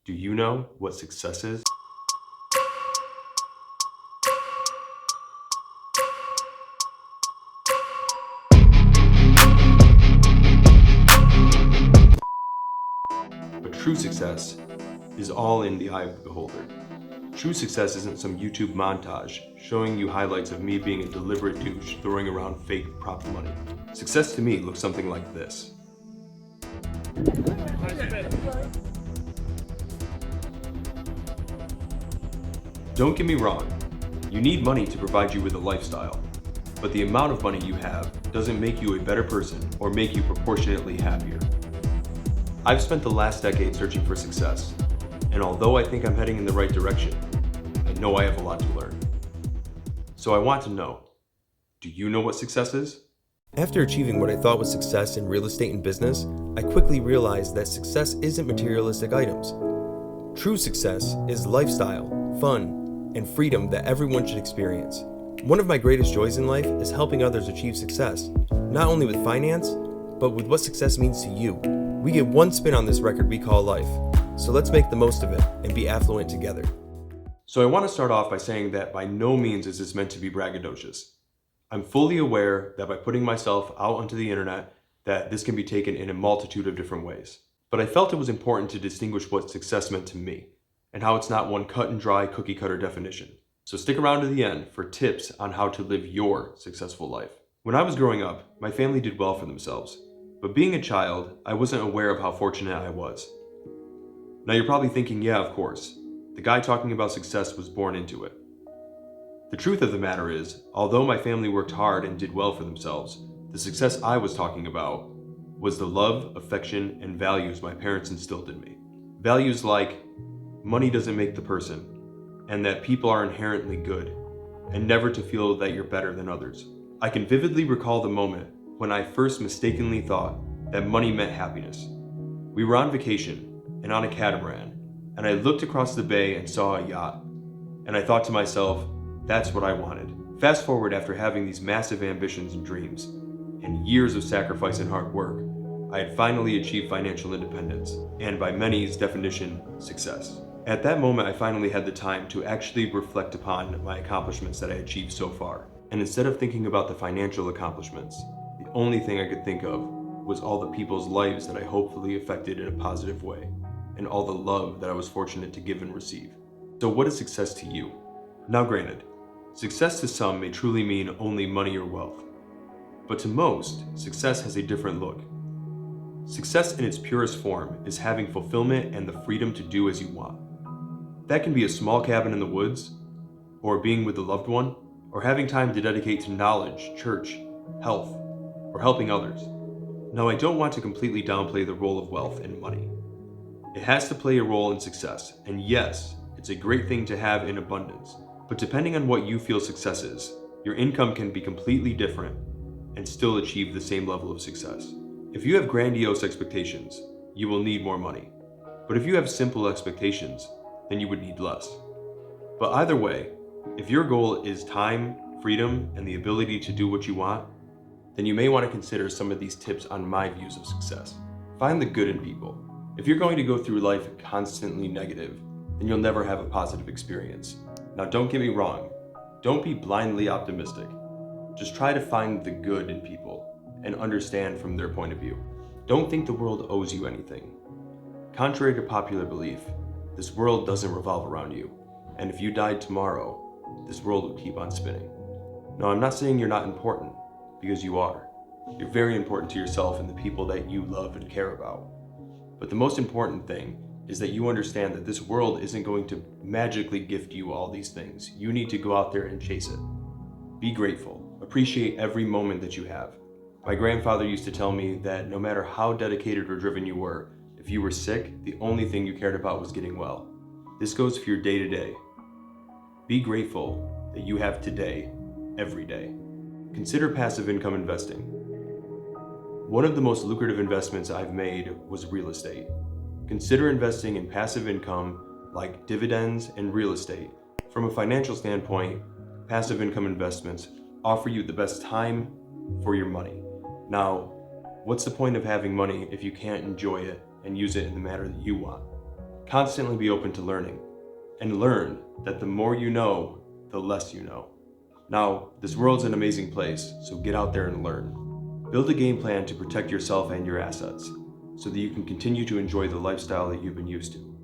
Do you know what success is? But true success is all in the eye of the beholder. True success isn't some YouTube montage showing you highlights of me being a deliberate douche throwing around fake prop money. Success to me looks something like this. Don't get me wrong, you need money to provide you with a lifestyle, but the amount of money you have doesn't make you a better person or make you proportionately happier. I've spent the last decade searching for success, and although I think I'm heading in the right direction, I know I have a lot to learn. So I want to know, do you know what success is? After achieving what I thought was success in real estate and business, I quickly realized that success isn't materialistic items. True success is lifestyle, fun, and freedom that everyone should experience. One of my greatest joys in life is helping others achieve success, not only with finance, but with what success means to you. We get one spin on this record we call life, so let's make the most of it and be affluent together. So I want to start off by saying that by no means is this meant to be braggadocious. I'm fully aware that by putting myself out onto the internet, that this can be taken in a multitude of different ways. But I felt it was important to distinguish what success meant to me, and how it's not one cut and dry cookie cutter definition. So stick around to the end for tips on how to live your successful life. When I was growing up, my family did well for themselves, but being a child, I wasn't aware of how fortunate I was. Now you're probably thinking, yeah, of course, the guy talking about success was born into it. The truth of the matter is, although my family worked hard and did well for themselves, the success I was talking about was the love, affection, and values my parents instilled in me. Values like money doesn't make the person, and that people are inherently good, and never to feel that you're better than others. I can vividly recall the moment when I first mistakenly thought that money meant happiness. We were on vacation and on a catamaran, and I looked across the bay and saw a yacht, and I thought to myself, that's what I wanted. Fast forward after having these massive ambitions and dreams, and years of sacrifice and hard work, I had finally achieved financial independence, and by many's definition, success. At that moment, I finally had the time to actually reflect upon my accomplishments that I achieved so far. And instead of thinking about the financial accomplishments, the only thing I could think of was all the people's lives that I hopefully affected in a positive way, and all the love that I was fortunate to give and receive. So what is success to you? Now granted, success to some may truly mean only money or wealth. But to most, success has a different look. Success in its purest form is having fulfillment and the freedom to do as you want. That can be a small cabin in the woods, or being with a loved one, or having time to dedicate to knowledge, church, health, or helping others. Now, I don't want to completely downplay the role of wealth and money. It has to play a role in success, and yes, it's a great thing to have in abundance. But depending on what you feel success is, your income can be completely different and still achieve the same level of success. If you have grandiose expectations, you will need more money. But if you have simple expectations, then you would need less. But either way, if your goal is time, freedom, and the ability to do what you want, then you may want to consider some of these tips on my views of success. Find the good in people. If you're going to go through life constantly negative, then you'll never have a positive experience. Now don't get me wrong, don't be blindly optimistic. Just try to find the good in people and understand from their point of view. Don't think the world owes you anything. Contrary to popular belief, this world doesn't revolve around you, and if you died tomorrow, this world would keep on spinning. Now, I'm not saying you're not important, because you are. You're very important to yourself and the people that you love and care about. But the most important thing is that you understand that this world isn't going to magically gift you all these things. You need to go out there and chase it. Be grateful. Appreciate every moment that you have. My grandfather used to tell me that no matter how dedicated or driven you were, if you were sick, the only thing you cared about was getting well. This goes for your day-to-day. Be grateful that you have today, every day. Consider passive income investing. One of the most lucrative investments I've made was real estate. Consider investing in passive income like dividends and real estate. From a financial standpoint, passive income investments offer you the best time for your money. Now, what's the point of having money if you can't enjoy it and use it in the manner that you want? Constantly be open to learning, and learn that the more you know, the less you know. Now, this world's an amazing place, so get out there and learn. Build a game plan to protect yourself and your assets, so that you can continue to enjoy the lifestyle that you've been used to.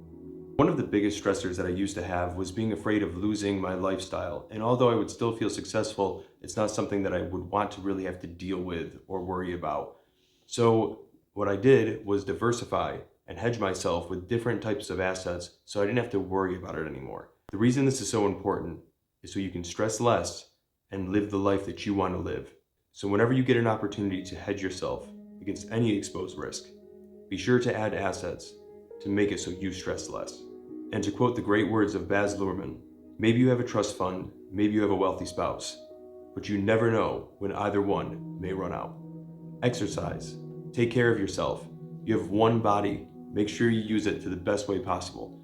One of the biggest stressors that I used to have was being afraid of losing my lifestyle, and although I would still feel successful, it's not something that I would want to really have to deal with or worry about. So what I did was diversify and hedge myself with different types of assets so I didn't have to worry about it anymore. The reason this is so important is so you can stress less and live the life that you want to live. So whenever you get an opportunity to hedge yourself against any exposed risk, be sure to add assets to make it so you stress less. And to quote the great words of Baz Luhrmann, maybe you have a trust fund, maybe you have a wealthy spouse, but you never know when either one may run out. Exercise. Take care of yourself. You have one body. Make sure you use it to the best way possible.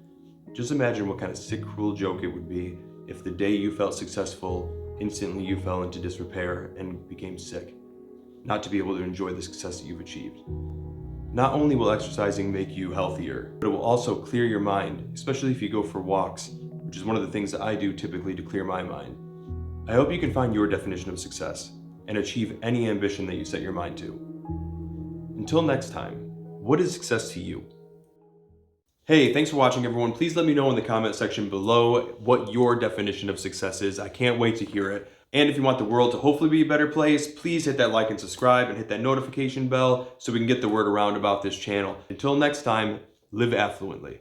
Just imagine what kind of sick, cruel joke it would be if the day you felt successful, instantly you fell into disrepair and became sick, not to be able to enjoy the success that you've achieved. Not only will exercising make you healthier, but it will also clear your mind, especially if you go for walks, which is one of the things that I do typically to clear my mind. I hope you can find your definition of success and achieve any ambition that you set your mind to. Until next time, what is success to you? Hey, thanks for watching, everyone. Please let me know in the comment section below what your definition of success is. I can't wait to hear it. And if you want the world to hopefully be a better place, please hit that like and subscribe and hit that notification bell so we can get the word around about this channel. Until next time, live affluently.